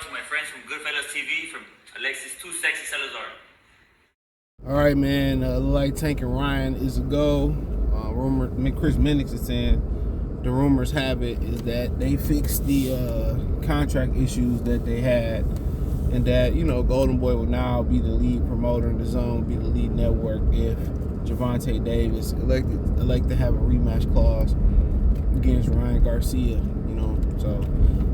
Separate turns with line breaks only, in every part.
out to my friends from Goodfellas TV, from Alexis Too Sexy Salazar.
All right, man. Like Tank and Ryan is a go. Chris Minix is saying the rumors have it is that they fixed the contract issues that they had, and that Golden Boy will now be the lead promoter in the zone, be the lead network if Gervonta Davis elect to have a rematch clause against Ryan Garcia. So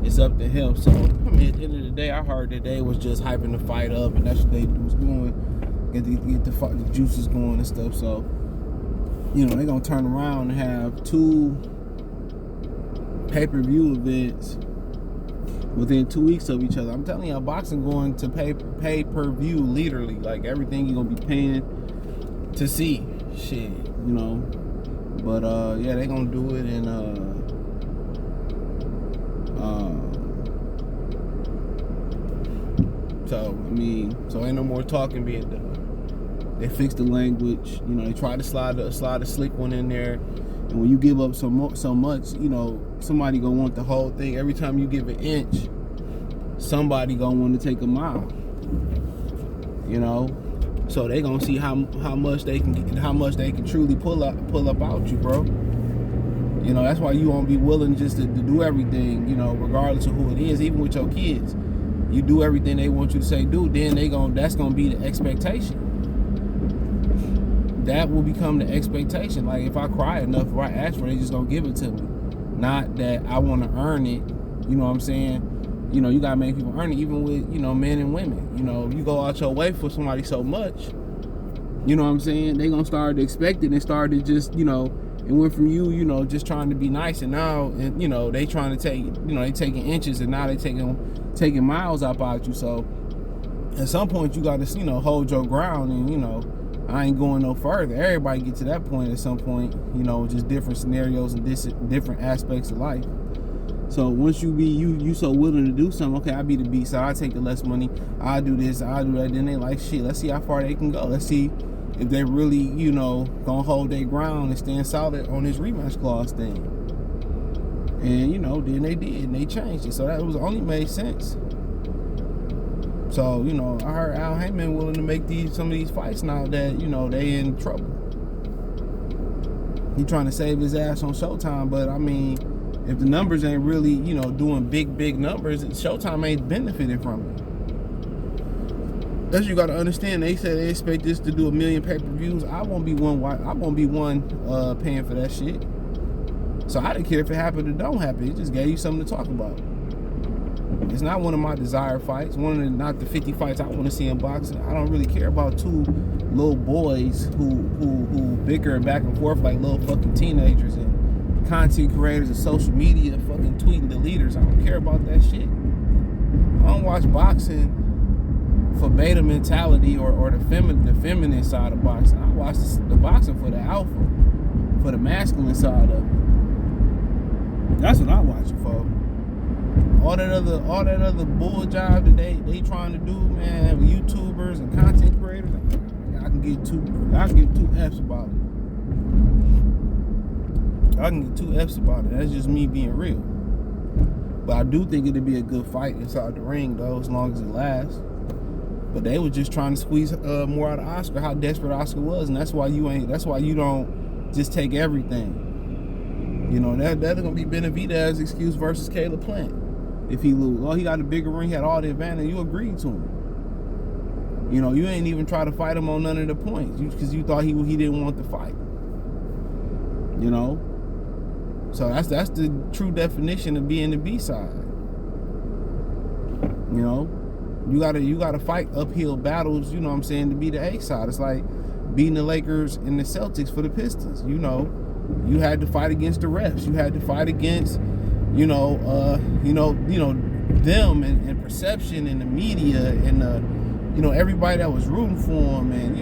it's up to him. So at the end of the day, I heard that they was just hyping the fight up, and that's what they was doing, get the juices going and stuff. So they're gonna turn around and have 2 pay-per-view events within 2 weeks of each other. I'm telling you, boxing going to pay-per-view, literally. Like, everything you're gonna be paying to see. Shit, But yeah, they're gonna do it, and so ain't no more talking being done. They fixed the language. They tried to slide a slick one in there. And when you give up so much, somebody gonna want the whole thing. Every time you give an inch, somebody gonna want to take a mile. So they gonna see how much they can truly pull up out you, bro. That's why you won't be willing just to do everything, regardless of who it is, even with your kids. You do everything they want you to say do, then that's gonna be the expectation. That will become the expectation. Like, if I cry enough, or I ask for it, they just gonna give it to me. Not that I want to earn it. You know what I'm saying? You gotta make people earn it, even with men and women. You go out your way for somebody so much. You know what I'm saying? They gonna start to expect it and start to just it went from you just trying to be nice, and now they trying to take they taking inches, and now they taking miles out you. So at some point you got to hold your ground, and I ain't going no further. Everybody get to that point at some point, just different scenarios and different aspects of life. So once you so willing to do something, okay, I'll be the B side, I'll take the less money, I'll do this, I'll do that, then they like, shit, let's see how far they can go. Let's see if they really, gonna hold their ground and stand solid on this rematch clause thing. And, then they did, and they changed it. So that was only made sense. So, I heard Al Heyman willing to make some of these fights now that, they in trouble. He trying to save his ass on Showtime, but if the numbers ain't really, doing big numbers, Showtime ain't benefiting from it. That's what you gotta understand. They said they expect this to do 1 million pay-per-views. I won't be one paying for that shit. So I didn't care if it happened or don't happen. It just gave you something to talk about. It's not one of my desired fights. Not the 50 fights I want to see in boxing. I don't really care about 2 little boys who bicker back and forth like little fucking teenagers, and content creators and social media fucking tweeting the leaders. I don't care about that shit. I don't watch boxing for beta mentality or the feminine side of boxing. I watch the boxing for the alpha, for the masculine side of it. That's what I watch it for. All that other bull job that they trying to do, man, with YouTubers and content creators, I can get 2 F's about it. I can get 2 F's about it. That's just me being real. But I do think it'd be a good fight inside the ring, though, as long as it lasts. But they were just trying to squeeze more out of Oscar, how desperate Oscar was, and that's why you don't just take everything. That's gonna be Benavidez's excuse versus Caleb Plant. If he lose, he got a bigger ring, he had all the advantage, you agreed to him. You ain't even try to fight him on none of the points, because you thought he didn't want the fight. So that's the true definition of being the B side. You gotta fight uphill battles, to be the A side. It's like beating the Lakers and the Celtics for the Pistons. You had to fight against the refs. You had to fight against, them and perception and the media and everybody that was rooting for them, and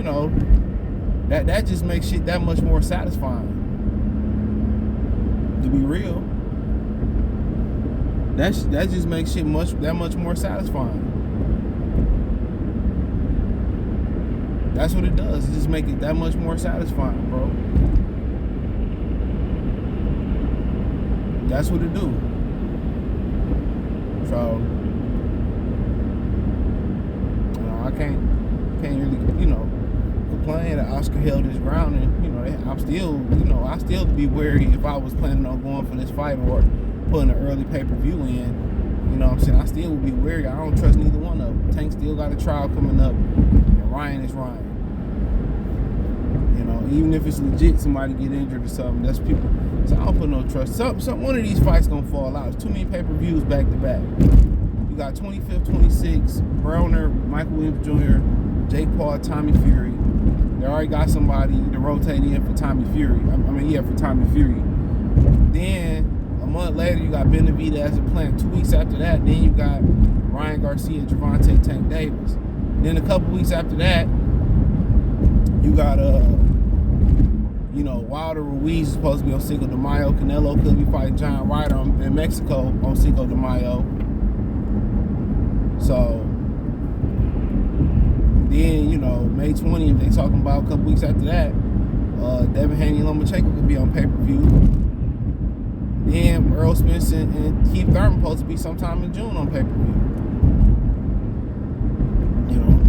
that just makes shit that much more satisfying. To be real, that just makes shit that much more satisfying. That's what it does. It just make it that much more satisfying, bro. That's what it do. So can't really, you know, complain that Oscar held his ground, and you know, I'm still, you know, I still be wary if I was planning on going for this fight or putting an early pay-per-view in. You know what I'm saying? I still would be wary. I don't trust neither one of them. Tank still got a trial coming up, and Ryan is Ryan. You know, even if it's legit, somebody get injured or something, that's people. So I don't put no trust. One of these fights gonna fall out. It's too many pay-per-views back to back. You got 25th, 26th, Broner, Michael Williams Jr., Jake Paul, Tommy Fury. They already got somebody to rotate in for Tommy Fury. For Tommy Fury. Then a month later, you got Benavidez as a plant. 2 weeks after that, then you got Ryan Garcia, Gervonta, Tank Davis. Then a couple weeks after that, you got you know, Wilder Ruiz is supposed to be on Cinco de Mayo. Canelo could be fighting John Ryder in Mexico on Cinco de Mayo. So then, you know, May 20th, they talking about a couple weeks after that, Devin Haney and Lomachenko could be on pay-per-view. Then Earl Spence and Keith Thurman supposed to be sometime in June on pay-per-view. You know,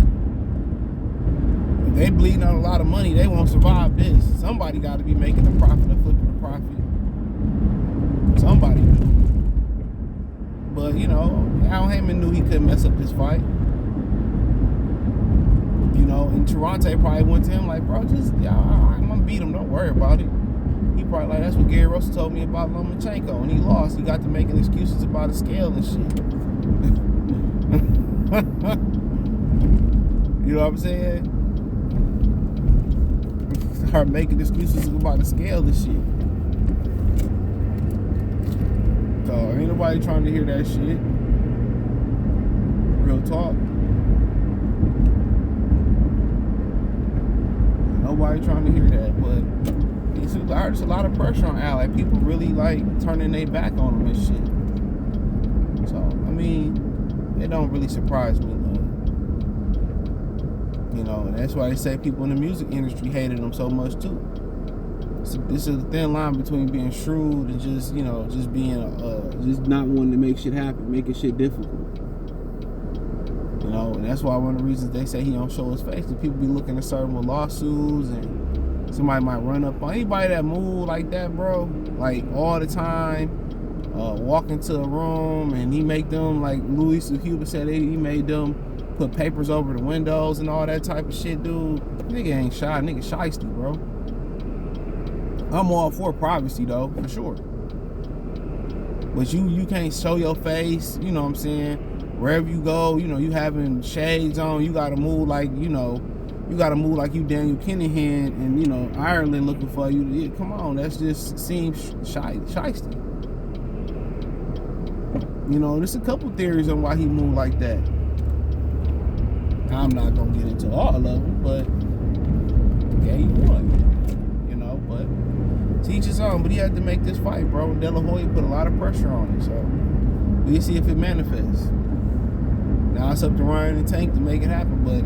if they bleeding out a lot of money, they won't survive this. Somebody got to be making a profit or flipping a profit. Somebody do. But, you know, Al Heyman knew he couldn't mess up this fight. You know, and Toronto probably went to him like, bro, I'm going to beat him. Don't worry about it. He probably like, that's what Gary Russell told me about Lomachenko. And he lost. He got to making excuses about a scale and shit. You know what I'm saying? Start making excuses about the scale and shit. So ain't nobody trying to hear that shit. Real talk. Nobody trying to hear that, but there's a lot of pressure on Al. Like, people really like turning their back on him and shit. So I mean, it don't really surprise me, though. You know, and that's why they say people in the music industry hated him so much too. So this is a thin line between being shrewd and just, you know, just being just not wanting to make shit happen, making shit difficult. You know, and that's why one of the reasons they say he don't show his face, because people be looking to serve him with lawsuits, and somebody might run up on anybody that move like that, bro, like all the time, walk into a room and he make them, like Louis Huber said, he made them put papers over the windows and all that type of shit, dude. Nigga ain't shy, nigga shiesty, bro. I'm all for privacy though, for sure. But you can't show your face, you know what I'm saying? Wherever you go, you know, you having shades on, you gotta move like, you know, you Daniel Kinahan and, you know, Ireland looking for you. Yeah, come on, that's just seems shiesty. You know, there's a couple theories on why he moved like that. I'm not gonna get into all of them, but yeah, he won. You know, but to each his own. But he had to make this fight, bro. De La Hoya put a lot of pressure on it, so we'll see if it manifests. Now it's up to Ryan and Tank to make it happen, but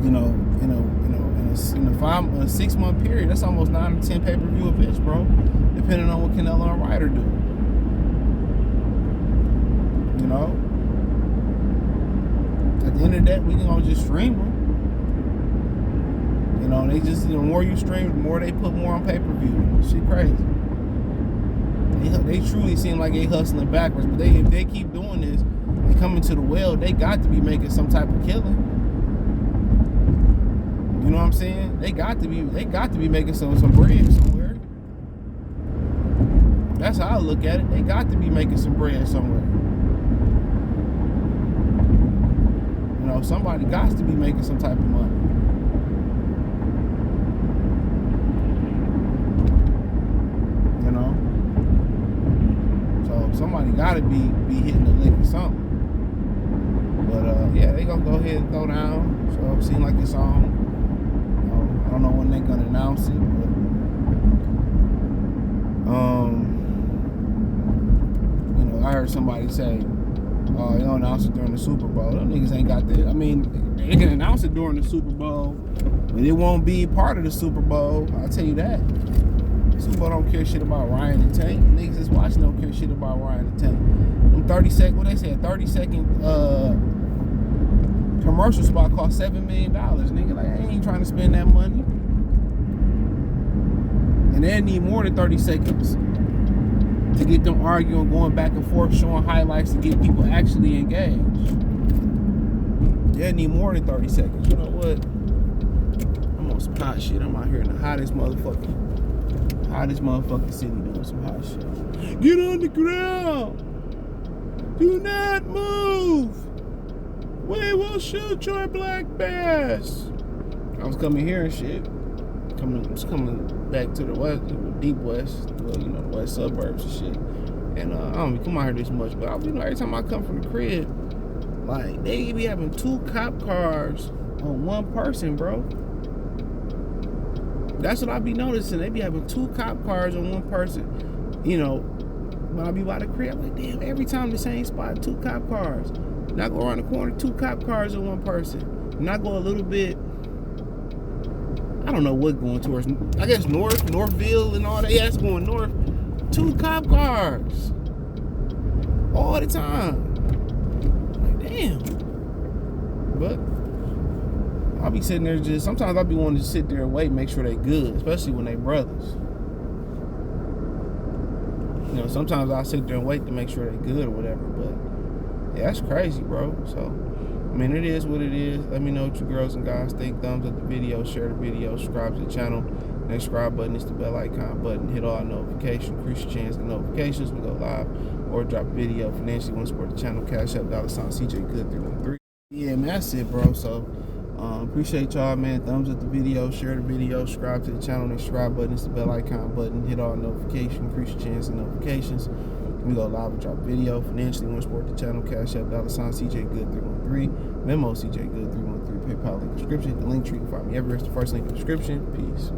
you know, in a 6 month period, that's almost 9 to 10 pay-per-view events, bro. Depending on what Canelo and Ryder do. You know, at the end of that, we can all just stream them. You know, they just, the more you stream, the more they put more on pay-per-view. Shit crazy. They truly seem like they hustling backwards, but if they keep doing this and coming to the well, they got to be making some type of killing. You know what I'm saying? They got to be making some bread somewhere. That's how I look at it. They got to be making some bread somewhere. You know, somebody got to be making some type of money. You know? So somebody got to be hitting the lick or something. But yeah, they gonna go ahead and throw down. So it seems like it's on. I don't know when they're gonna announce it, but you know, I heard somebody say, "Oh, they don't announce it during the Super Bowl." Them niggas ain't got that. I mean, they can announce it during the Super Bowl, but it won't be part of the Super Bowl. I'll tell you that. Super Bowl don't care shit about Ryan and Tank. Niggas that's watching don't care shit about Ryan and Tank. Them 30-second, what they say, 30-second commercial spot cost $7 million, nigga. Like, I ain't trying to spend that money. And they need more than 30 seconds to get them arguing, going back and forth, showing highlights to get people actually engaged. They need more than 30 seconds. You know what? I'm on some hot shit. I'm out here in the hottest motherfucking city doing some hot shit. Get on the ground. Do not move. We will shoot your black bass. I was coming here and shit. Coming back to the west, deep west, well, you know, the west suburbs and shit. And I don't even come out here this much, but every time I come from the crib, like, they be having 2 cop cars on one person, bro. That's what I be noticing. They be having 2 cop cars on one person. You know, when I be by the crib, I'm like, damn, every time the same spot, 2 cop cars. And I go around the corner, 2 cop cars on one person. And I go a little bit, I don't know what going towards, I guess Northville and all that. Yeah, it's going north. 2 cop cars. All the time. Like, damn. But I'll be sitting there sometimes I'll be wanting to sit there and wait, make sure they good, especially when they brothers. You know, sometimes I'll sit there and wait to make sure they good or whatever, but yeah, that's crazy, bro. So, I mean, it is what it is. Let me know what you girls and guys think. Thumbs up the video, share the video, subscribe to the channel. Next subscribe button is the bell icon button. Hit all notifications, increase your chance of notifications. We go live or drop a video. Financially, want to support the channel, cash up, $ CJ Good 313. Yeah, man, that's it, bro. So, appreciate y'all, man. Thumbs up the video, share the video, subscribe to the channel. Next subscribe button is the bell icon button. Hit all notifications, increase your chance of notifications. We go live and drop a video. Financially, want to support the channel, cash up, $ CJ Good 313. Venmo CJ Good 313. PayPal link in the description. The link tree, you can find me everywhere. It's the first link in the description. Peace.